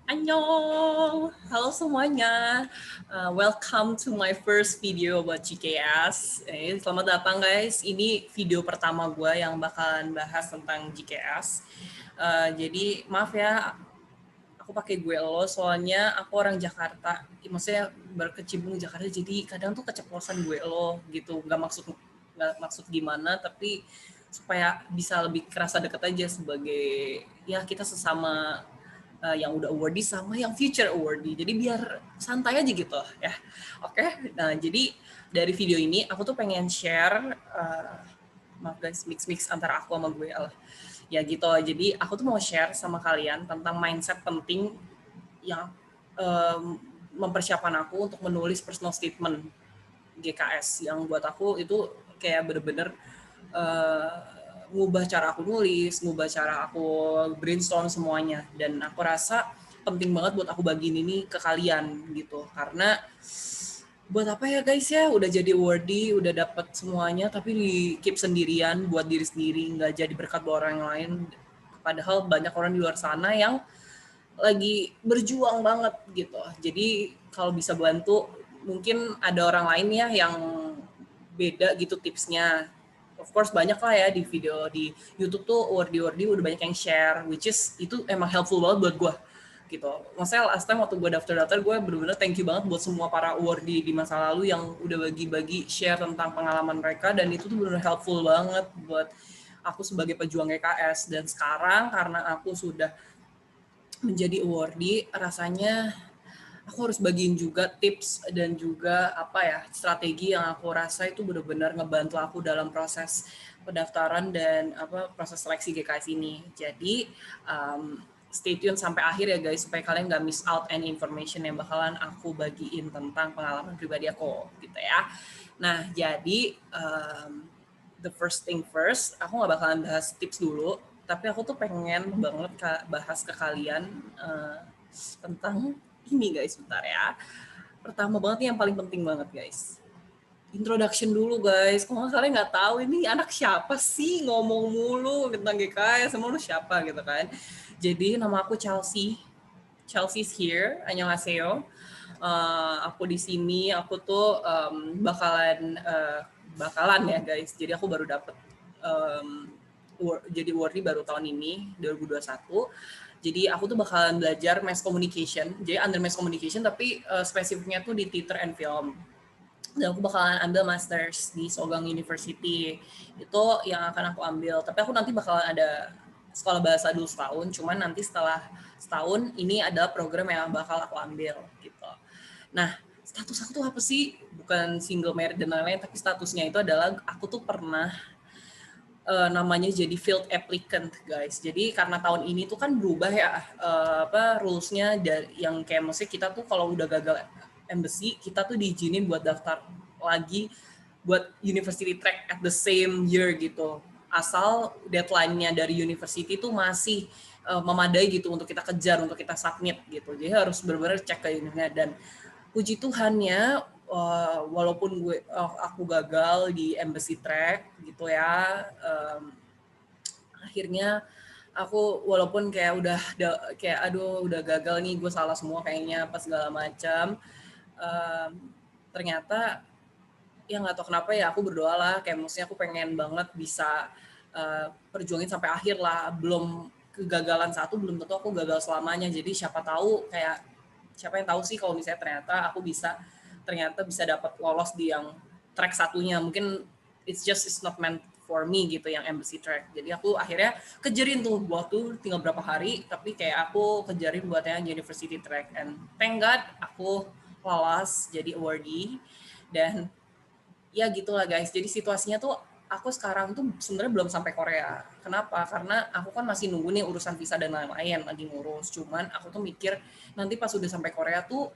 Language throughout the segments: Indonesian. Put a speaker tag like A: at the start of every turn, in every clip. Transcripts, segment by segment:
A: Annyeong! Halo semuanya, welcome to my first video about GKS. Selamat datang guys, ini video pertama gue yang bakalan bahas tentang GKS. Jadi maaf ya, aku pakai gue lo, soalnya aku orang Jakarta. Maksudnya berkecimpung di Jakarta, jadi kadang tuh keceplosan gue lo gitu. Nggak maksud gimana, tapi supaya bisa lebih kerasa deket aja sebagai ya kita sesama yang udah awardee sama yang future awardee. Jadi biar santai aja gitu ya. Oke, nah jadi dari video ini aku tuh pengen share, maaf guys, mix antara aku sama gue lah. Ya gitu, jadi aku tuh mau share sama kalian tentang mindset penting yang mempersiapkan aku untuk menulis personal statement GKS, yang buat aku itu kayak bener-bener ngubah cara aku nulis, ngubah cara aku brainstorm semuanya. Dan aku rasa penting banget buat aku bagiin ini ke kalian gitu. Karena buat apa ya guys ya, udah jadi awardee, udah dapet semuanya, tapi di keep sendirian buat diri sendiri, nggak jadi berkat buat orang lain. Padahal banyak orang di luar sana yang lagi berjuang banget gitu. Jadi kalau bisa bantu, mungkin ada orang lain ya yang beda gitu tipsnya. Of course banyak lah ya di video di YouTube tuh awardee udah banyak yang share, which is itu emang helpful banget buat gue gitu. Maksudnya last time waktu gue daftar gue bener-bener thank you banget buat semua para awardee di masa lalu yang udah bagi-bagi share tentang pengalaman mereka, dan itu tuh bener-bener helpful banget buat aku sebagai pejuang GKS. Dan sekarang karena aku sudah menjadi awardee, rasanya aku harus bagiin juga tips dan juga apa ya, strategi yang aku rasa itu benar-benar ngebantu aku dalam proses pendaftaran dan proses seleksi GKS ini. Jadi stay tune sampai akhir ya guys, supaya kalian nggak miss out any information yang bakalan aku bagiin tentang pengalaman pribadi aku gitu ya. Nah jadi the first thing first, aku nggak bakalan bahas tips dulu, tapi aku tuh pengen banget bahas ke kalian tentang ini guys, bentar ya. Pertama banget nih yang paling penting banget guys. Introduction dulu guys. Kalau kalian nggak tahu ini anak siapa sih ngomong mulu tentang GKS, sama lu siapa gitu kan. Jadi nama aku Chelsea. Chelsea's here. Annyeonghaseyo. Aku di sini, aku tuh bakalan ya guys. Jadi aku baru dapet jadi awardee baru tahun ini 2021. Jadi aku tuh bakalan belajar mass communication. Jadi under mass communication tapi spesifiknya tuh di theater and film. Dan aku bakalan ambil masters di Sogang University. Itu yang akan aku ambil. Tapi aku nanti bakalan ada sekolah bahasa dulu setahun. Cuman nanti setelah setahun ini adalah program yang bakal aku ambil gitu. Nah, status aku tuh apa sih? Bukan single married dan lain-lain, tapi statusnya itu adalah aku tuh pernah namanya jadi field applicant guys. Jadi karena tahun ini tuh kan berubah ya rulesnya, yang kayak maksudnya kita tuh kalau udah gagal embassy, kita tuh diizinin buat daftar lagi buat university track at the same year gitu. Asal deadline-nya dari university tuh masih memadai gitu untuk kita kejar, untuk kita submit gitu. Jadi harus benar-benar cek ke ininya. Dan puji Tuhannya walaupun aku gagal di embassy track gitu ya, akhirnya aku walaupun kayak kayak aduh udah gagal nih, gue salah semua kayaknya apa segala macam, ternyata ya nggak tahu kenapa ya aku berdoa lah, kayak maksudnya aku pengen banget bisa perjuangin sampai akhir lah. Belum kegagalan satu belum tentu aku gagal selamanya. Jadi siapa yang tahu sih kalau misalnya ternyata aku ternyata bisa dapat lolos di yang track satunya. Mungkin it's not meant for me gitu, yang embassy track. Jadi aku akhirnya kejarin tuh buat tuh tinggal berapa hari, tapi kayak aku kejarin buat yang university track, and thank God aku lolos jadi awardee. Dan ya gitulah guys. Jadi situasinya tuh aku sekarang tuh sebenarnya belum sampai Korea. Kenapa? Karena aku kan masih nunggu nih urusan visa dan lain-lain, lagi ngurus. Cuman aku tuh mikir nanti pas udah sampai Korea tuh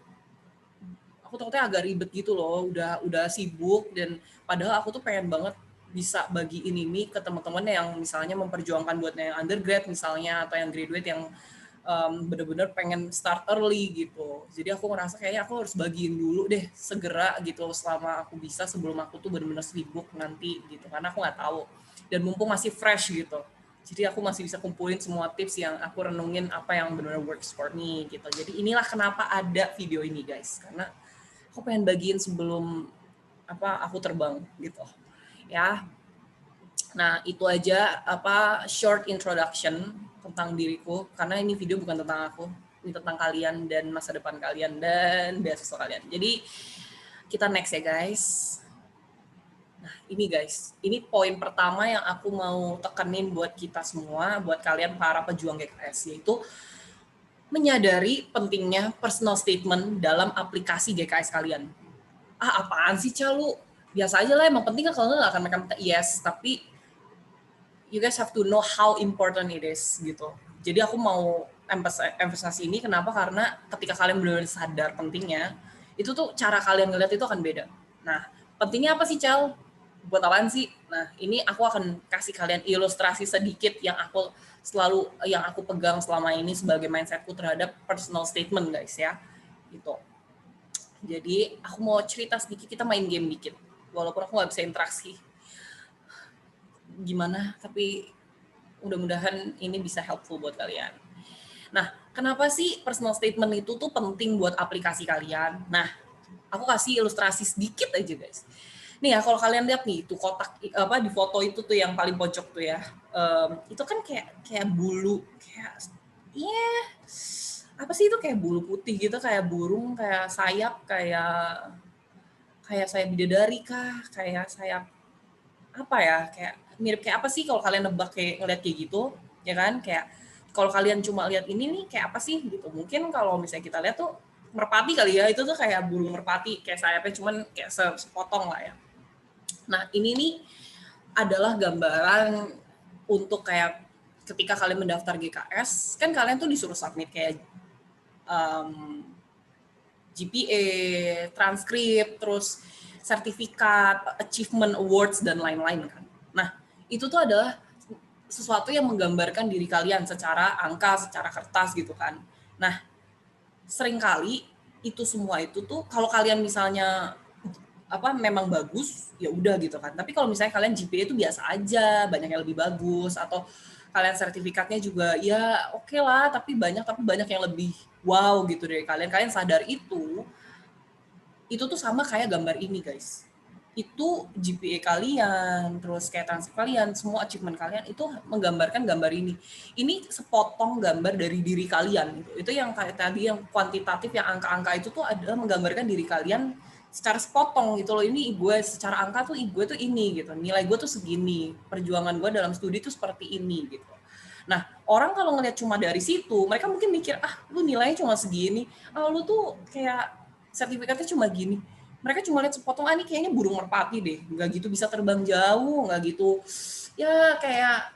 A: aku takutnya agak ribet gitu loh. Udah sibuk, dan padahal aku tuh pengen banget bisa bagiin ini ke teman-teman yang misalnya memperjuangkan buat yang undergrad misalnya, atau yang graduate yang bener-bener pengen start early gitu. Jadi aku ngerasa kayaknya aku harus bagiin dulu deh segera gitu selama aku bisa, sebelum aku tuh bener-bener sibuk nanti gitu, karena aku nggak tahu. Dan mumpung masih fresh gitu. Jadi aku masih bisa kumpulin semua tips yang aku renungin apa yang benar-benar works for me gitu. Jadi inilah kenapa ada video ini guys, karena aku pengen bagiin sebelum aku terbang gitu. Ya. Nah, itu aja short introduction tentang diriku, karena ini video bukan tentang aku, ini tentang kalian dan masa depan kalian dan beasiswa kalian. Jadi kita next ya guys. Nah, ini guys, ini poin pertama yang aku mau tekenin buat kita semua, buat kalian para pejuang GKS, yaitu menyadari pentingnya personal statement dalam aplikasi GKS kalian. Apaan sih, Calu? Biasa aja lah, emang penting kan kalau nggak akan mereka minta yes, tapi you guys have to know how important it is gitu. Jadi aku mau emphasize ini kenapa? Karena ketika kalian benar-benar sadar pentingnya, itu tuh cara kalian ngeliat itu akan beda. Nah, pentingnya apa sih, Cal? Buat apaan sih? Nah, ini aku akan kasih kalian ilustrasi sedikit yang aku pegang selama ini sebagai mindsetku terhadap personal statement, guys ya. Gitu. Jadi, aku mau cerita sedikit, kita main game dikit. Walaupun aku nggak bisa interaksi gimana, tapi mudah-mudahan ini bisa helpful buat kalian. Nah, kenapa sih personal statement itu tuh penting buat aplikasi kalian? Nah, aku kasih ilustrasi sedikit aja guys. Nih ya, kalau kalian lihat nih, itu kotak di foto itu tuh yang paling pojok tuh ya, itu kan kayak bulu, kayak apa sih itu, kayak bulu putih gitu, kayak burung, kayak sayap, kayak sayap bidadari kah, kayak sayap apa ya, kayak mirip kayak apa sih kalau kalian nebak kayak ngeliat kayak gitu, ya kan? Kayak kalau kalian cuma lihat ini nih kayak apa sih gitu. Mungkin kalau misalnya kita lihat tuh merpati kali ya, itu tuh kayak burung merpati, kayak sayapnya cuman kayak sepotong lah ya. Nah, ini nih adalah gambaran untuk kayak ketika kalian mendaftar GKS, kan kalian tuh disuruh submit kayak GPA, transkrip, terus sertifikat, achievement awards, dan lain-lain kan. Nah, itu tuh adalah sesuatu yang menggambarkan diri kalian secara angka, secara kertas gitu kan. Nah, seringkali itu semua itu tuh kalau kalian misalnya memang bagus, ya udah gitu kan. Tapi kalau misalnya kalian GPA itu biasa aja, banyak yang lebih bagus, atau kalian sertifikatnya juga ya oke lah, tapi banyak yang lebih wow gitu dari kalian. Kalian sadar itu tuh sama kayak gambar ini guys. Itu GPA kalian, terus kayak transkrip kalian, semua achievement kalian itu menggambarkan gambar ini. Ini sepotong gambar dari diri kalian. Itu yang kayak tadi yang kuantitatif, yang angka-angka itu tuh adalah menggambarkan diri kalian secara sepotong gitu loh. Ini gue secara angka tuh gue tuh ini gitu. Nilai gue tuh segini. Perjuangan gue dalam studi tuh seperti ini gitu. Nah, orang kalau ngelihat cuma dari situ, mereka mungkin mikir, lu nilainya cuma segini. Lu tuh kayak sertifikatnya cuma gini. Mereka cuma lihat sepotong, ini kayaknya burung merpati deh. Nggak gitu bisa terbang jauh, nggak gitu. Ya kayak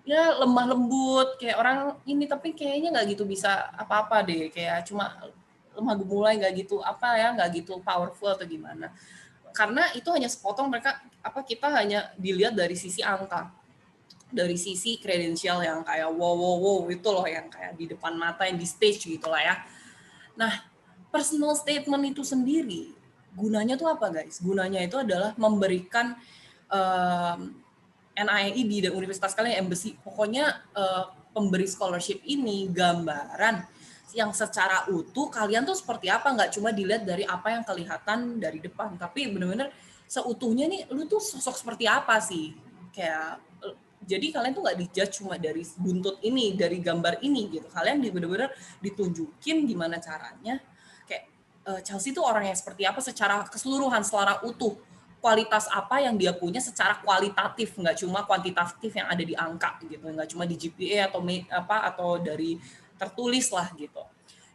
A: lemah lembut kayak orang ini, tapi kayaknya nggak gitu bisa apa-apa deh, kayak cuma lemah gemulai, nggak gitu nggak gitu powerful atau gimana, karena itu hanya sepotong. Kita hanya dilihat dari sisi angka, dari sisi kredensial yang kayak wow itu loh, yang kayak di depan mata, yang di stage gitulah ya. Nah, personal statement itu sendiri gunanya tuh apa guys? Gunanya itu adalah memberikan NIED dan universitas kalian, embassy, pokoknya pemberi scholarship ini gambaran yang secara utuh kalian tuh seperti apa, nggak cuma dilihat dari apa yang kelihatan dari depan, tapi benar-benar seutuhnya nih lu tuh sosok seperti apa sih, kayak jadi kalian tuh nggak dijudge cuma dari buntut ini, dari gambar ini gitu, kalian benar-benar ditunjukin gimana caranya kayak Chelsea tuh orang yang seperti apa secara keseluruhan, secara utuh, kualitas apa yang dia punya secara kualitatif, nggak cuma kuantitatif yang ada di angka gitu, nggak cuma di GPA atau dari tertulis lah gitu.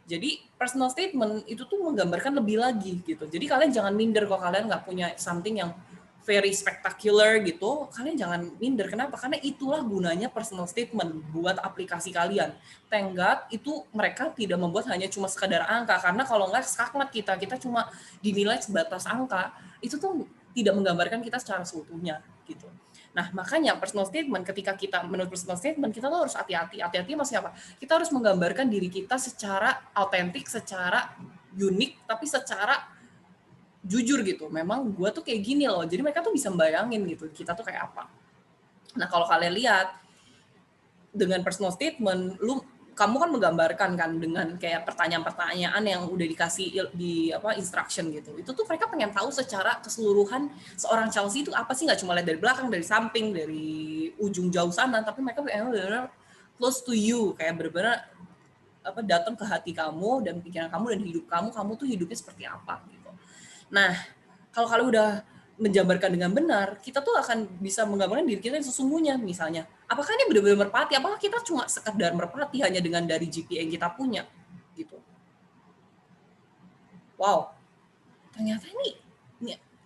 A: Jadi personal statement itu tuh menggambarkan lebih lagi gitu. Jadi kalian jangan minder kalau kalian nggak punya something yang very spectacular gitu, kalian jangan minder. Kenapa? Karena itulah gunanya personal statement buat aplikasi kalian. Thank God itu mereka tidak membuat hanya cuma sekadar angka, karena kalau nggak skakmat kita cuma dinilai sebatas angka, itu tuh tidak menggambarkan kita secara seutuhnya gitu. Nah, makanya personal statement, ketika kita menurut personal statement, kita tuh harus hati-hati. Hati-hati maksudnya apa? Kita harus menggambarkan diri kita secara autentik, secara unik, tapi secara jujur gitu. Memang gue tuh kayak gini loh. Jadi mereka tuh bisa bayangin gitu, kita tuh kayak apa. Nah, kalau kalian lihat, dengan personal statement, kamu kan menggambarkan kan dengan kayak pertanyaan-pertanyaan yang udah dikasih di instruction gitu. Itu tuh mereka pengen tahu secara keseluruhan seorang Chelsea itu apa sih, nggak cuma lihat dari belakang, dari samping, dari ujung jauh sana, tapi mereka pengen benar-benar close to you, kayak benar-benar datang ke hati kamu dan pikiran kamu dan hidup kamu tuh hidupnya seperti apa gitu. Nah, kalau kalian udah menjabarkan dengan benar, kita tuh akan bisa menggambarkan diri kita yang sesungguhnya. Misalnya, apakah ini benar-benar merpati? Apakah kita cuma sekedar merpati hanya dengan dari GPA yang kita punya? Gitu. Wow, ternyata ini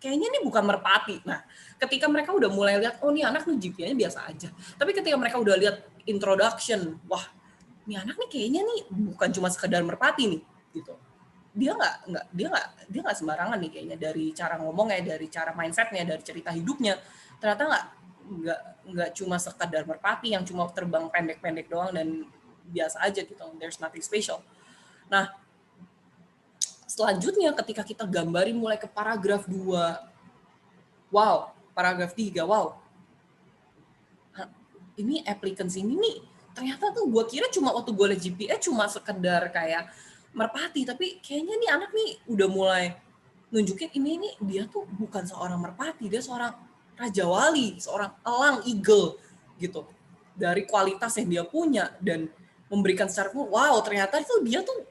A: kayaknya ini bukan merpati. Nah, ketika mereka udah mulai lihat, oh ini anak nih GPA-nya biasa aja. Tapi ketika mereka udah lihat introduction, wah, ini anak nih kayaknya nih bukan cuma sekedar merpati nih, gitu. Dia nggak sembarangan nih kayaknya, dari cara ngomongnya, dari cara mindsetnya, dari cerita hidupnya. Ternyata nggak cuma sekadar merpati yang cuma terbang pendek-pendek doang dan biasa aja gitu. There's nothing special. Nah, selanjutnya ketika kita gambarin mulai ke paragraf 2, wow, paragraf 3, wow. Ini applicants ini nih, ternyata tuh gue kira cuma waktu gue liat GPA cuma sekedar kayak merpati, tapi kayaknya nih anak nih udah mulai nunjukin ini dia tuh bukan seorang merpati, dia seorang raja wali, seorang elang, eagle gitu. Dari kualitas yang dia punya dan memberikan secara wow, ternyata itu dia tuh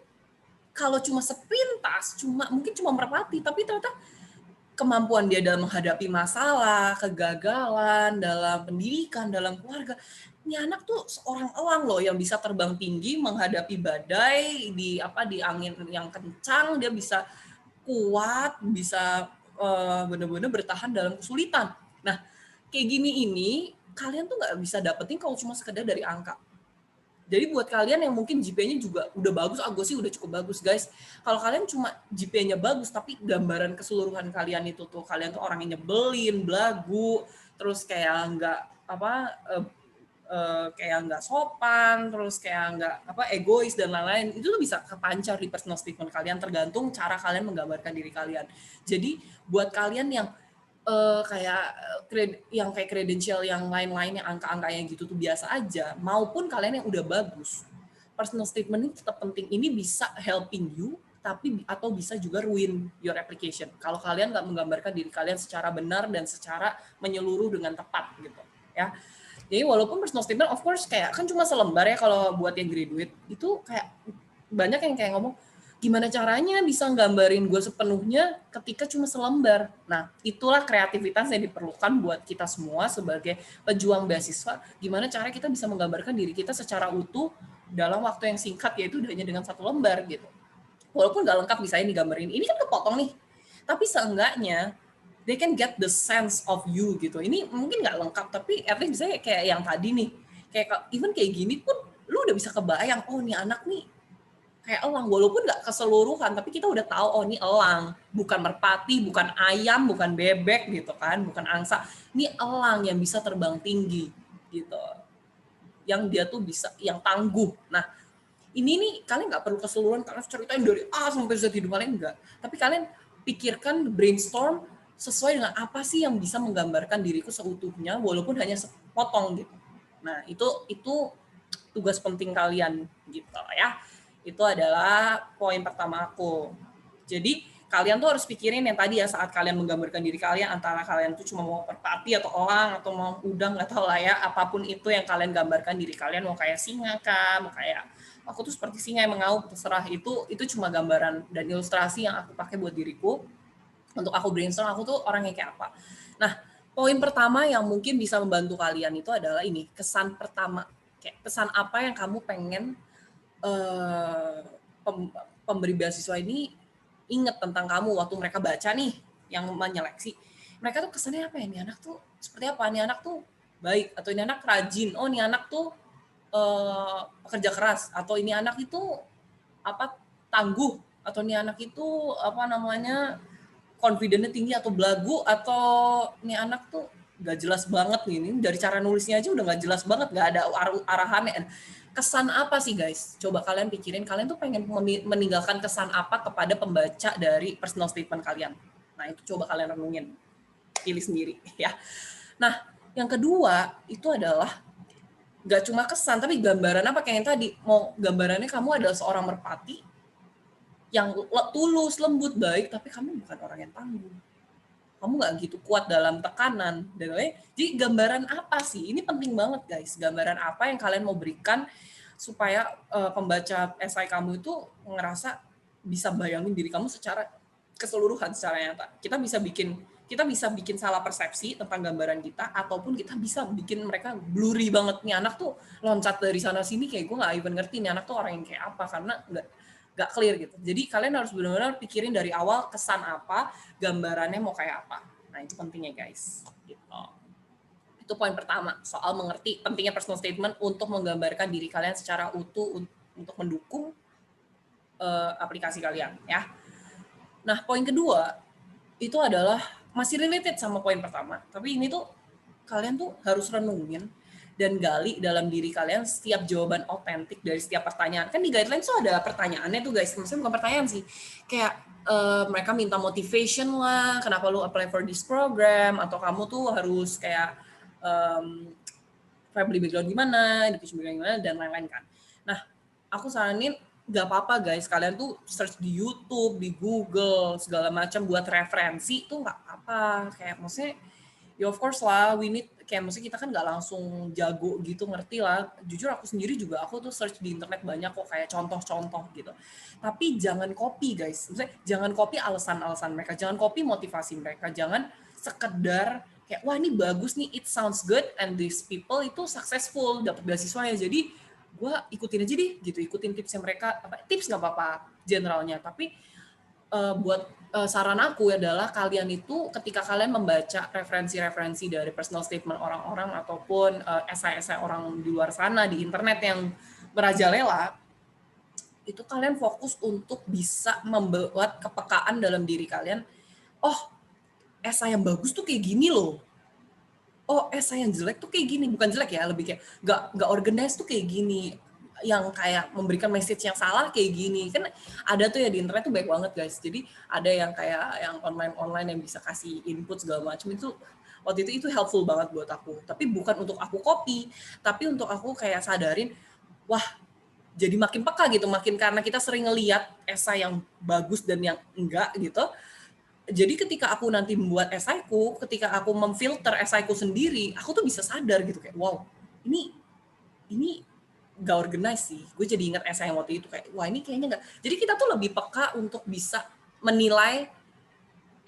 A: kalau cuma sepintas mungkin cuma merpati, tapi ternyata kemampuan dia dalam menghadapi masalah, kegagalan, dalam pendidikan, dalam keluarga. Ini anak tuh seorang elang loh yang bisa terbang tinggi menghadapi badai di angin yang kencang, dia bisa kuat, bisa benar-benar bertahan dalam kesulitan. Nah, kayak gini ini kalian tuh nggak bisa dapetin kalau cuma sekedar dari angka. Jadi buat kalian yang mungkin GPA-nya juga udah bagus, gue sih udah cukup bagus guys. Kalau kalian cuma GPA-nya bagus, tapi gambaran keseluruhan kalian itu tuh, kalian tuh orang yang nyebelin, belagu, terus kayak kayak nggak sopan, terus kayak nggak egois dan lain-lain, itu tuh bisa kepancar di personal statement kalian, tergantung cara kalian menggambarkan diri kalian. Jadi buat kalian yang yang kayak kredensial yang lain-lain, yang angka-angkanya gitu tuh biasa aja, maupun kalian yang udah bagus, personal statement ini tetap penting. Ini bisa helping you, atau bisa juga ruin your application kalau kalian nggak menggambarkan diri kalian secara benar dan secara menyeluruh dengan tepat gitu ya. Jadi walaupun personal statement of course kayak kan cuma selembar ya, kalau buat yang graduate itu kayak banyak yang kayak ngomong, gimana caranya bisa nggambarin gue sepenuhnya ketika cuma selembar. Nah, itulah kreativitas yang diperlukan buat kita semua sebagai pejuang beasiswa. Gimana cara kita bisa menggambarkan diri kita secara utuh dalam waktu yang singkat, yaitu hanya dengan satu lembar gitu. Walaupun nggak lengkap misalnya digambarin, ini kan kepotong nih. Tapi seenggaknya they can get the sense of you gitu. Ini mungkin nggak lengkap, tapi at least misalnya kayak yang tadi nih, kayak even kayak gini pun lu udah bisa kebayang, oh nih anak nih kayak elang, walaupun nggak keseluruhan, tapi kita udah tahu, oh ini elang, bukan merpati, bukan ayam, bukan bebek gitu kan, bukan angsa, ini elang yang bisa terbang tinggi gitu, yang dia tuh bisa, yang tangguh. Nah, ini nih kalian nggak perlu keseluruhan, kalian ceritain dari A sampai Z hidup kalian, enggak, tapi kalian pikirkan, brainstorm sesuai dengan apa sih yang bisa menggambarkan diriku seutuhnya, walaupun hanya sepotong gitu. Nah, itu tugas penting kalian gitu ya. Itu adalah poin pertama aku. Jadi kalian tuh harus pikirin yang tadi ya, saat kalian menggambarkan diri kalian, antara kalian tuh cuma mau merpati atau elang atau mau udang, nggak tahu lah ya, apapun itu yang kalian gambarkan diri kalian, mau kayak singa kah, mau kayak aku tuh seperti singa yang mengaum, terserah, itu cuma gambaran dan ilustrasi yang aku pakai buat diriku untuk aku brainstorm aku tuh orangnya kayak apa. Nah, poin pertama yang mungkin bisa membantu kalian itu adalah ini, kesan pertama. Kayak pesan apa yang kamu pengen pemberi beasiswa ini ingat tentang kamu waktu mereka baca nih, yang menyeleksi. Mereka tuh kesannya apa ya, ini anak tuh seperti apa, ini anak tuh baik, atau ini anak rajin, oh ini anak tuh pekerja keras, atau ini anak itu tangguh, atau ini anak itu confidence-nya tinggi atau belagu, atau ini anak tuh gak jelas banget nih, ini dari cara nulisnya aja udah gak jelas banget, gak ada arahannya. Kesan apa sih guys? Coba kalian pikirin, kalian tuh pengen meninggalkan kesan apa kepada pembaca dari personal statement kalian. Nah, itu coba kalian renungin, pilih sendiri ya. Nah, yang kedua itu adalah Gak cuma kesan, tapi gambaran apa kayak yang tadi, mau gambarannya kamu adalah seorang merpati yang tulus, lembut, baik, tapi kamu bukan orang yang tangguh. Kamu nggak gitu kuat dalam tekanan dan lain. Jadi gambaran apa sih? Ini penting banget guys. Gambaran apa yang kalian mau berikan supaya pembaca esai kamu itu ngerasa bisa bayangin diri kamu secara keseluruhan, secara nyata. Kita bisa bikin salah persepsi tentang gambaran kita, ataupun kita bisa bikin mereka blurry banget, nih anak tuh loncat dari sana sini kayak gue nggak even ngerti nih anak tuh orang yang kayak apa, karena nggak clear gitu. Jadi kalian harus benar-benar pikirin dari awal kesan apa, gambarannya mau kayak apa. Nah itu pentingnya guys. Gitu. Itu poin pertama, soal mengerti pentingnya personal statement untuk menggambarkan diri kalian secara utuh untuk mendukung aplikasi kalian ya. Nah poin kedua itu adalah masih related sama poin pertama, tapi ini tuh kalian tuh harus renungin dan gali dalam diri kalian setiap jawaban otentik dari setiap pertanyaan. Kan di guidelines tuh ada pertanyaannya tuh guys, maksudnya bukan pertanyaan sih, kayak mereka minta motivation lah, kenapa lu apply for this program, atau kamu tuh harus kayak family background gimana, education background gimana, dan lain-lain kan. Nah, aku saranin gak apa-apa guys, kalian tuh search di YouTube, di Google, segala macam buat referensi tuh gak apa-apa. Kayak maksudnya, ya of course lah, we need, kayak maksudnya kita kan gak langsung jago gitu, ngerti lah. Jujur aku sendiri juga, aku tuh search di internet banyak kok kayak contoh-contoh gitu. Tapi jangan copy guys, maksudnya jangan copy alasan-alasan mereka, jangan copy motivasi mereka, jangan sekedar kayak wah ini bagus nih, it sounds good, and these people itu successful, dapat beasiswanya, jadi gue ikutin aja deh gitu, ikutin tipsnya mereka. Tips nggak apa-apa generalnya, tapi buat saran aku adalah kalian itu ketika kalian membaca referensi-referensi dari personal statement orang-orang ataupun esai-esai orang di luar sana di internet yang merajalela, itu kalian fokus untuk bisa membuat kepekaan dalam diri kalian. Oh, esai yang bagus tuh kayak gini loh. Oh, esai yang jelek tuh kayak gini. Bukan jelek ya, lebih kayak nggak organized tuh kayak gini. Yang kayak memberikan message yang salah kayak gini. Kan ada tuh ya di internet tuh baik banget guys. Jadi ada yang kayak yang online yang bisa kasih input segala macam itu. Waktu itu helpful banget buat aku. Tapi bukan untuk aku copy, tapi untuk aku kayak sadarin, wah jadi makin peka gitu, makin karena kita sering ngeliat esai yang bagus dan yang enggak gitu. Jadi ketika aku nanti membuat esaiku, ketika aku memfilter esaiku sendiri, aku tuh bisa sadar gitu kayak, wow, ini gak organize sih. Gue jadi ingat esai yang waktu itu kayak, wah ini kayaknya nggak. Jadi kita tuh lebih peka untuk bisa menilai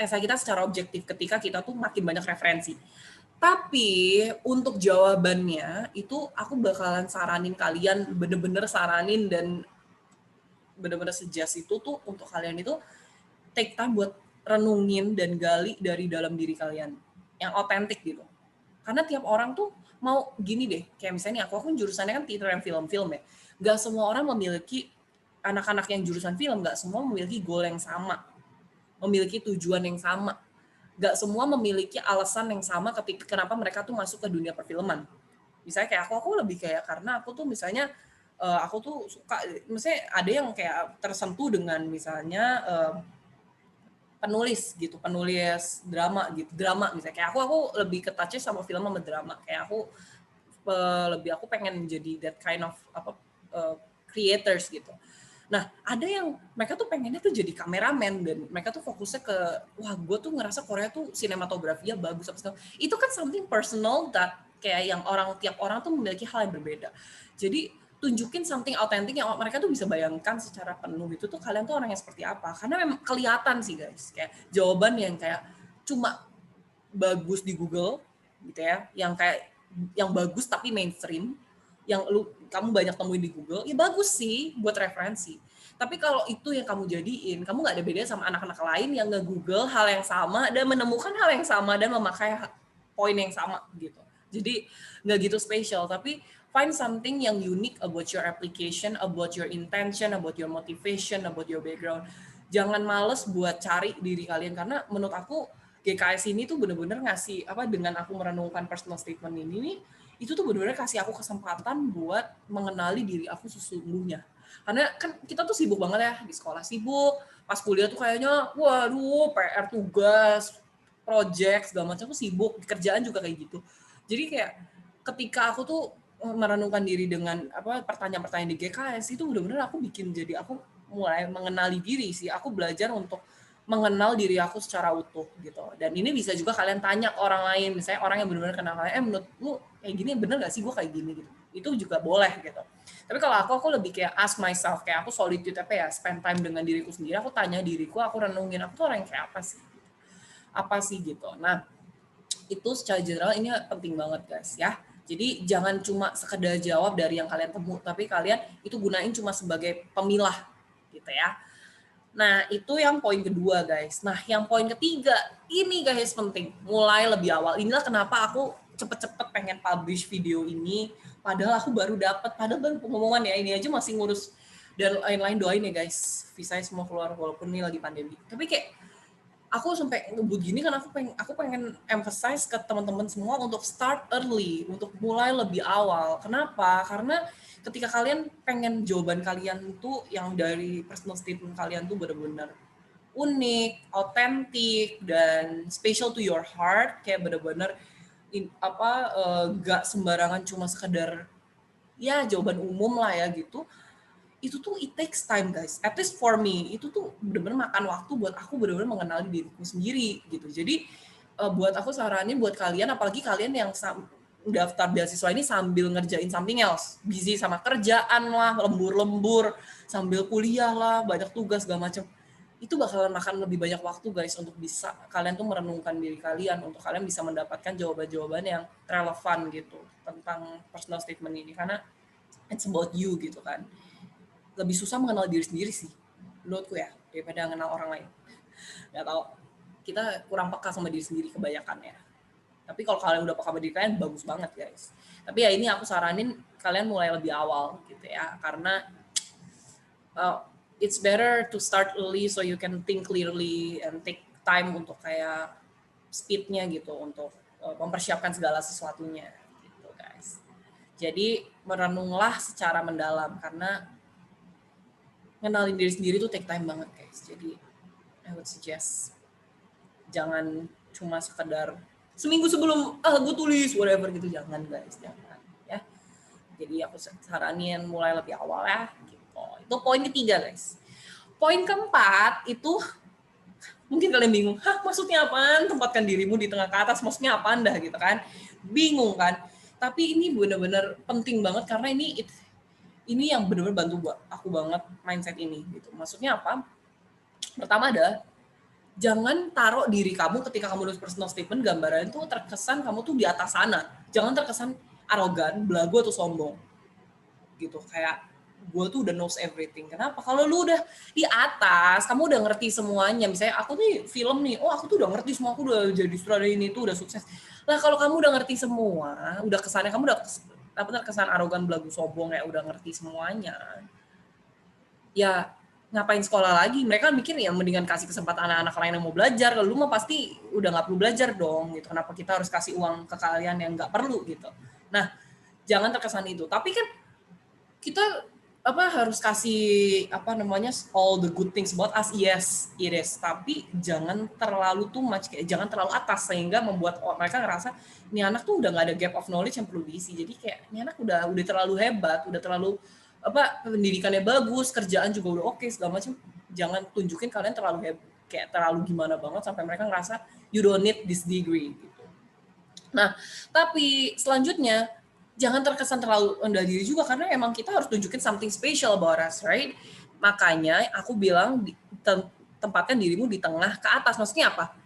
A: esai kita secara objektif ketika kita tuh makin banyak referensi. Tapi untuk jawabannya itu aku bakalan saranin kalian, bener-bener saranin dan bener-bener suggest itu tuh untuk kalian itu take time buat renungin dan gali dari dalam diri kalian yang otentik gitu. Karena tiap orang tuh mau gini deh, kayak misalnya aku kan jurusannya kan theater and film ya. Gak semua orang memiliki, anak-anak yang jurusan film gak semua memiliki goal yang sama, memiliki tujuan yang sama. Gak semua memiliki alasan yang sama ketika kenapa mereka tuh masuk ke dunia perfilman. Misalnya kayak aku lebih kayak karena aku tuh misalnya aku tuh suka, misalnya ada yang kayak tersentuh dengan misalnya penulis drama gitu, drama misalnya kayak aku lebih ke touch sama film sama drama, kayak aku pengen jadi that kind of creators gitu. Nah ada yang mereka tuh pengennya tuh jadi kameramen dan mereka tuh fokusnya ke wah gue tuh ngerasa Korea tuh sinematografinya bagus apa segala. Itu kan something personal that kayak yang tiap orang tuh memiliki hal yang berbeda. Jadi tunjukin something authentic yang mereka tuh bisa bayangkan secara penuh itu tuh kalian tuh orang yang seperti apa. Karena memang kelihatan sih guys, kayak jawaban yang kayak cuma bagus di Google gitu ya, yang kayak yang bagus tapi mainstream, yang kamu banyak temuin di Google, ya bagus sih buat referensi. Tapi kalau itu yang kamu jadiin, kamu nggak ada beda sama anak-anak lain yang nge-Google hal yang sama dan menemukan hal yang sama dan memakai poin yang sama gitu. Jadi nggak gitu spesial, tapi find something yang unique about your application, about your intention, about your motivation, about your background. Jangan males buat cari diri kalian, karena menurut aku GKS ini tuh bener-bener ngasih dengan aku merenungkan personal statement ini nih, itu tuh bener-bener kasih aku kesempatan buat mengenali diri aku sesungguhnya. Karena kan kita tuh sibuk banget ya, di sekolah sibuk, pas kuliah tuh kayaknya waduh PR tugas, project segala macam tuh sibuk, di kerjaan juga kayak gitu. Jadi kayak ketika aku tuh merenungkan diri dengan pertanyaan-pertanyaan di GKS itu benar-benar aku bikin jadi aku mulai mengenali diri sih. Aku belajar untuk mengenal diri aku secara utuh gitu. Dan ini bisa juga kalian tanya ke orang lain, misalnya orang yang benar-benar kenal kalian, menurutmu kayak gini bener gak sih gue kayak gini gitu. Itu juga boleh gitu. Tapi kalau aku lebih kayak ask myself, kayak aku solitude spend time dengan diriku sendiri, aku tanya diriku, aku renungin aku tuh orang yang kayak apa sih? Apa sih gitu. Nah, itu secara general ini penting banget guys ya. Jadi jangan cuma sekedar jawab dari yang kalian temu, tapi kalian itu gunain cuma sebagai pemilah gitu ya. Nah, itu yang poin kedua, guys. Nah, yang poin ketiga, ini guys penting. Mulai lebih awal. Inilah kenapa aku cepet-cepet pengen publish video ini. Padahal aku baru dapat, padahal baru pengumuman ya. Ini aja masih ngurus dan lain-lain, doain ya guys. Visanya semua keluar walaupun ini lagi pandemi. Tapi kayak aku sampai ngebut gini kan aku pengen emphasize ke teman-teman semua untuk start early, untuk mulai lebih awal. Kenapa? Karena ketika kalian pengen jawaban kalian tuh yang dari personal statement kalian tuh benar-benar unik, otentik, dan special to your heart, kayak benar-benar gak sembarangan cuma sekedar ya jawaban umum lah ya gitu. Itu tuh it takes time guys, at least for me itu tuh bener-bener makan waktu buat aku bener-bener mengenali diriku sendiri gitu. Jadi buat aku saranin buat kalian, apalagi kalian yang daftar beasiswa ini sambil ngerjain something else, busy sama kerjaan lah, lembur-lembur sambil kuliah lah, banyak tugas segala macam, itu bakalan makan lebih banyak waktu guys untuk bisa kalian tuh merenungkan diri kalian, untuk kalian bisa mendapatkan jawaban-jawaban yang relevan gitu tentang personal statement ini, karena it's about you gitu kan. Lebih susah mengenal diri sendiri sih menurutku ya daripada mengenal orang lain. Nggak tahu, kita kurang peka sama diri sendiri kebanyakan ya. Tapi kalau kalian udah peka sama diri kalian, bagus banget guys. Tapi ya ini aku saranin kalian mulai lebih awal gitu ya, karena it's better to start early so you can think clearly and take time untuk kayak speednya gitu, untuk mempersiapkan segala sesuatunya gitu guys. Jadi merenunglah secara mendalam, karena ngenalin diri sendiri tuh take time banget guys. Jadi I would suggest jangan cuma sekedar seminggu sebelum gue tulis whatever gitu, jangan guys, jangan ya. Jadi aku saranin mulai lebih awal ya gitu. Itu poin ketiga guys. Poin keempat itu mungkin kalian bingung, maksudnya apaan tempatkan dirimu di tengah ke atas, maksudnya apaan dah gitu kan, bingung kan. Tapi ini benar-benar penting banget, karena ini yang benar-benar bantu buat aku banget mindset ini gitu. Maksudnya apa? Pertama ada, jangan taruh diri kamu ketika kamu nulis personal statement, gambaran itu terkesan kamu tuh di atas sana. Jangan terkesan arogan, belagu atau sombong gitu. Kayak gue tuh udah knows everything. Kenapa? Kalau lu udah di atas, kamu udah ngerti semuanya. Misalnya aku nih film nih, aku tuh udah ngerti semua, aku udah jadi sutradara ini tuh udah sukses. Lah kalau kamu udah ngerti semua, udah kesannya kamu udah terkesan arogan, belagu, sombong, kayak udah ngerti semuanya, ya ngapain sekolah lagi? Mereka mikir ya mendingan kasih kesempatan anak-anak lain yang mau belajar. Kalau lu mah pasti udah nggak perlu belajar dong gitu. Kenapa kita harus kasih uang ke kalian yang nggak perlu gitu? Nah, jangan terkesan itu. Tapi kan kita harus kasih all the good things about us, yes it is, tapi jangan terlalu too much, kayak jangan terlalu atas sehingga membuat mereka ngerasa ini anak tuh udah nggak ada gap of knowledge yang perlu diisi. Jadi kayak ini anak udah terlalu hebat, udah terlalu pendidikannya bagus, kerjaan juga udah oke segala macam. Jangan tunjukin kalian terlalu kayak terlalu gimana banget sampai mereka ngerasa you don't need this degree gitu. Nah, tapi selanjutnya jangan terkesan terlalu rendah diri juga, karena emang kita harus tunjukin something special about us, right? Makanya aku bilang tempatkan dirimu di tengah ke atas. Maksudnya apa?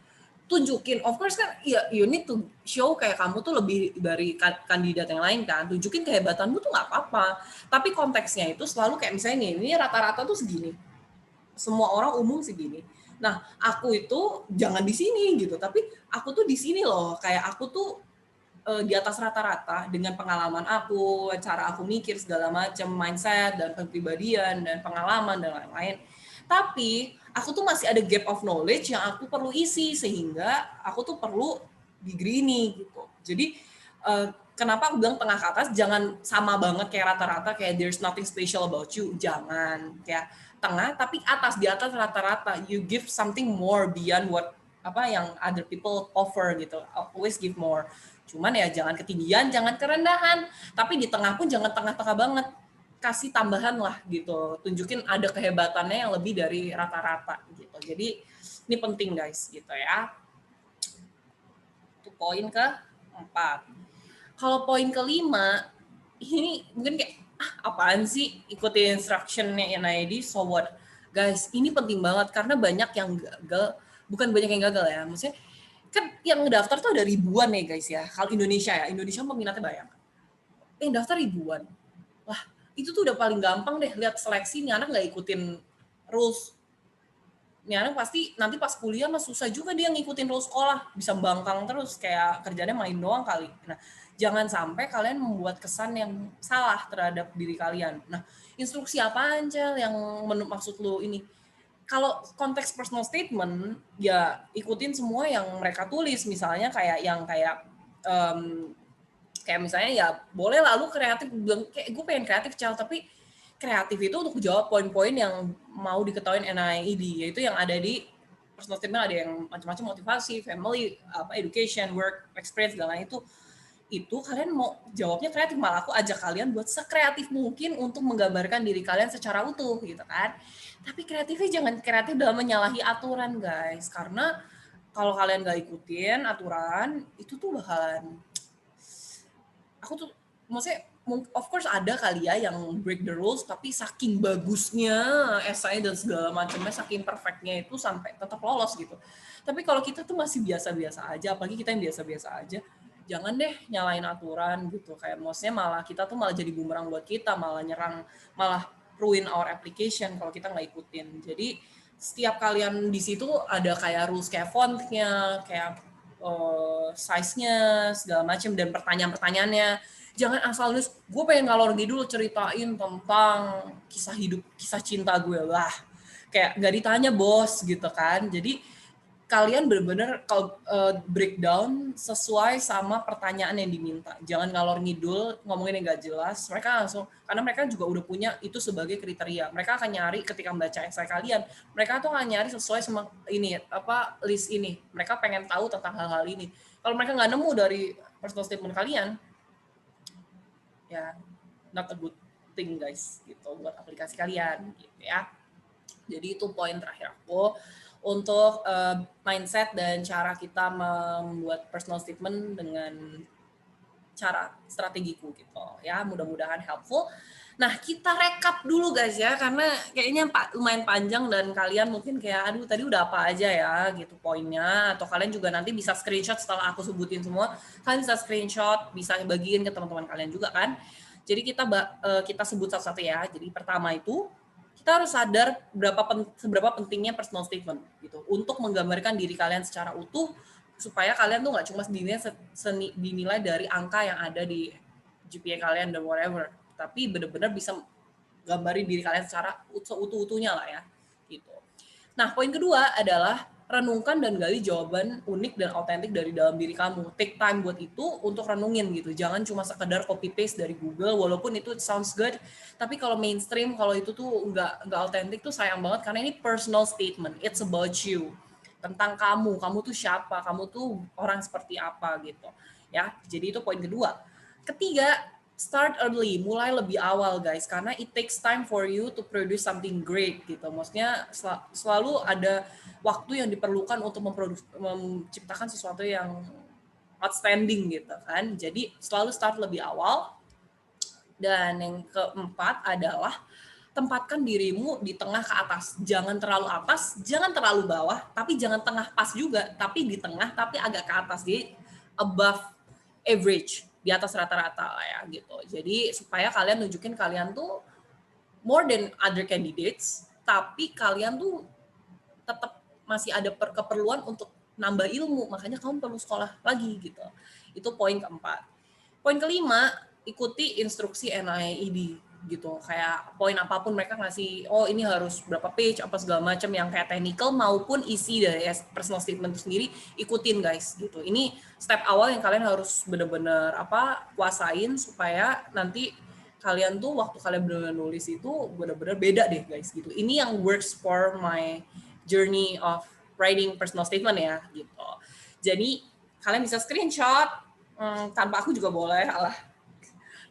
A: Tunjukin, of course kan, ya you need to show kayak kamu tuh lebih dari kandidat yang lain kan. Tunjukin kehebatanmu tuh nggak apa-apa. Tapi konteksnya itu selalu kayak misalnya ini rata-rata tuh segini. Semua orang umum segini. Nah, aku itu jangan di sini gitu, tapi aku tuh di sini loh. Kayak aku tuh di atas rata-rata dengan pengalaman aku, cara aku mikir segala macam, mindset dan kepribadian dan pengalaman dan lain-lain. Tapi aku tuh masih ada gap of knowledge yang aku perlu isi, sehingga aku tuh perlu degree ini gitu. Jadi kenapa aku bilang tengah ke atas, jangan sama banget kayak rata-rata, kayak there's nothing special about you, jangan. Kayak tengah tapi atas, di atas rata-rata, you give something more beyond what yang other people offer gitu. Always give more. Cuman ya jangan ketinggian, jangan kerendahan. Tapi di tengah pun jangan tengah-tengah banget. Kasih tambahan lah gitu. Tunjukin ada kehebatannya yang lebih dari rata-rata gitu. Jadi ini penting guys gitu ya. Itu poin ke-4. Kalau poin ke-5, ini mungkin kayak, apaan sih ikutin instruction-nya NID, so what? Guys, ini penting banget karena banyak yang gagal, bukan banyak yang gagal ya, maksudnya kan yang daftar tuh ada ribuan nih guys ya. Kalau Indonesia ya, Indonesia peminatnya banyak. Yang daftar ribuan. Lah, itu tuh udah paling gampang deh lihat seleksi, nih anak nggak ikutin rules. Nih anak pasti nanti pas kuliah mah susah juga dia ngikutin rules sekolah, bisa bangkang terus kayak kerjanya main doang kali. Nah, jangan sampai kalian membuat kesan yang salah terhadap diri kalian. Nah, instruksi apa aja yang maksud lu ini? Kalau konteks personal statement, ya ikutin semua yang mereka tulis. Misalnya kayak yang kayak misalnya ya boleh lalu kreatif bilang kayak gue pengen kreatif tapi kreatif itu untuk jawab poin-poin yang mau diketahui NIED, yaitu yang ada di personal statement, ada yang macam-macam motivasi, family, education, work, experience, dan lain itu kalian mau jawabnya kreatif, malah aku ajak kalian buat sekreatif mungkin untuk menggambarkan diri kalian secara utuh gitu kan. Tapi kreatifnya jangan kreatif dalam menyalahi aturan guys, karena kalau kalian gak ikutin aturan itu tuh bakalan, aku tuh maksudnya of course ada kali ya yang break the rules tapi saking bagusnya esai dan segala macamnya, saking perfectnya itu sampai tetap lolos gitu. Tapi kalau kita tuh masih biasa-biasa aja, apalagi kita yang biasa-biasa aja, jangan deh nyalain aturan gitu. Kayak maksudnya malah kita tuh malah jadi bumerang buat kita, malah nyerang, malah ruin our application kalau kita nggak ikutin. Jadi setiap kalian di situ ada kayak rules, kayak fontnya, kayak size-nya, segala macam, dan pertanyaan-pertanyaannya. Jangan asal nulis, gue pengen ngalor ngidul ceritain tentang kisah hidup, kisah cinta gue lah. Kayak nggak ditanya bos gitu kan. Jadi kalian benar-benar breakdown sesuai sama pertanyaan yang diminta. Jangan ngalor ngidul, ngomongin yang nggak jelas. Mereka langsung, karena mereka juga udah punya itu sebagai kriteria. Mereka akan nyari ketika membaca esai kalian. Mereka tuh akan nyari sesuai sama ini, list ini. Mereka pengen tahu tentang hal-hal ini. Kalau mereka nggak nemu dari personal statement kalian, ya not a good thing guys, gitu buat aplikasi kalian, gitu ya. Jadi itu poin terakhir aku untuk mindset dan cara kita membuat personal statement dengan cara strategiku gitu ya, mudah-mudahan helpful. Nah, kita rekap dulu guys ya, karena kayaknya lumayan panjang dan kalian mungkin kayak aduh tadi udah apa aja ya gitu poinnya, atau kalian juga nanti bisa screenshot setelah aku sebutin semua, kalian bisa screenshot, bisa bagiin ke teman-teman kalian juga kan. Jadi kita sebut satu-satu ya. Jadi pertama itu kita harus sadar seberapa pentingnya personal statement gitu untuk menggambarkan diri kalian secara utuh, supaya kalian tuh nggak cuma dinilai dari angka yang ada di GPA kalian dan whatever, tapi benar-benar bisa gambarin diri kalian secara utuh-utuhnya lah ya gitu. Nah, poin kedua adalah renungkan dan gali jawaban unik dan autentik dari dalam diri kamu. Take time buat itu untuk renungin gitu. Jangan cuma sekedar copy paste dari Google, walaupun itu sounds good, tapi kalau mainstream, kalau itu tuh nggak autentik tuh sayang banget, karena ini personal statement. It's about you. Tentang kamu tuh siapa, kamu tuh orang seperti apa gitu. Ya, jadi itu poin kedua. Ketiga, start early, mulai lebih awal guys, karena it takes time for you to produce something great gitu. Maksudnya selalu ada waktu yang diperlukan untuk menciptakan sesuatu yang outstanding gitu kan. Jadi selalu start lebih awal. Dan yang keempat adalah tempatkan dirimu di tengah ke atas. Jangan terlalu atas, jangan terlalu bawah, tapi jangan tengah pas juga, tapi di tengah, tapi agak ke atas. Jadi above average, di atas rata-rata lah ya gitu. Jadi supaya kalian nunjukin kalian tuh more than other candidates, tapi kalian tuh tetap masih ada keperluan untuk nambah ilmu, makanya kamu perlu sekolah lagi gitu. Itu poin keempat. Poin kelima, ikuti instruksi NIED gitu. Kayak poin apapun mereka ngasih, oh ini harus berapa page, apa segala macam yang kayak technical maupun isi dari personal statement itu sendiri, ikutin guys gitu. Ini step awal yang kalian harus benar-benar kuasain supaya nanti kalian tuh waktu kalian benar-benar nulis itu benar-benar beda deh guys gitu. Ini yang works for my journey of writing personal statement ya gitu. Jadi kalian bisa screenshot, Tanpa aku juga boleh, alah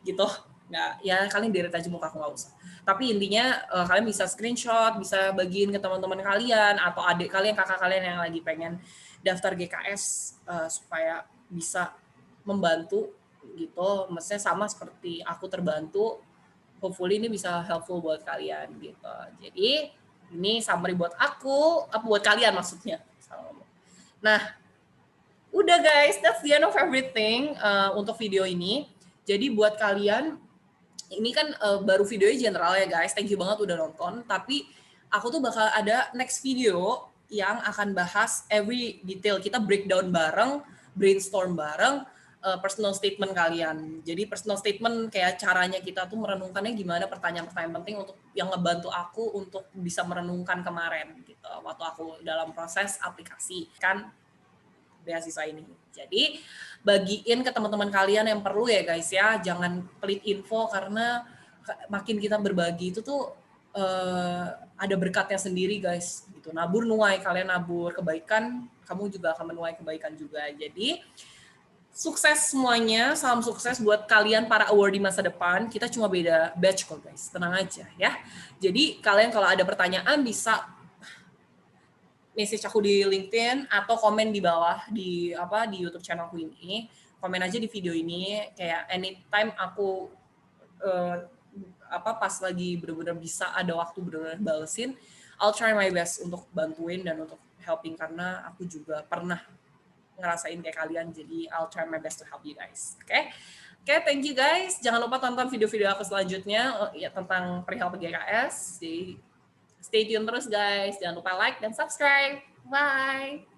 A: gitu. Nggak, ya kalian delete aja muka aku, nggak usah. Tapi intinya kalian bisa screenshot, bisa bagiin ke teman-teman kalian atau adik kalian, kakak kalian yang lagi pengen daftar GKS supaya bisa membantu gitu. Maksudnya sama seperti aku terbantu. Hopefully ini bisa helpful buat kalian gitu. Jadi ini summary buat aku, apa buat kalian maksudnya. Nah, udah guys, that's the end of everything untuk video ini. Jadi buat kalian, ini kan baru videonya general ya guys, thank you banget udah nonton. Tapi aku tuh bakal ada next video yang akan bahas every detail. Kita breakdown bareng, brainstorm bareng, personal statement kalian. Jadi personal statement kayak caranya kita tuh merenungkannya gimana, pertanyaan-pertanyaan penting untuk yang ngebantu aku untuk bisa merenungkan kemarin gitu waktu aku dalam proses aplikasi kan beasiswa ini. Jadi bagiin ke teman-teman kalian yang perlu ya guys ya, jangan pelit info karena makin kita berbagi itu tuh ada berkatnya sendiri guys. Gitu. Nabur nuai, kalian nabur kebaikan, kamu juga akan menuai kebaikan juga. Jadi sukses semuanya, salam sukses buat kalian para award di masa depan. Kita cuma beda batch kok guys, tenang aja ya. Jadi kalian kalau ada pertanyaan bisa message aku di LinkedIn atau komen di bawah di YouTube channelku ini. Komen aja di video ini kayak anytime aku pas lagi benar-benar bisa ada waktu benar-benar balesin, I'll try my best untuk bantuin dan untuk helping karena aku juga pernah ngerasain kayak kalian, jadi I'll try my best to help you guys. Oke, thank you guys. Jangan lupa tonton video-video aku selanjutnya ya tentang perihal PGKS. Jadi stay tune terus guys. Jangan lupa like dan subscribe. Bye.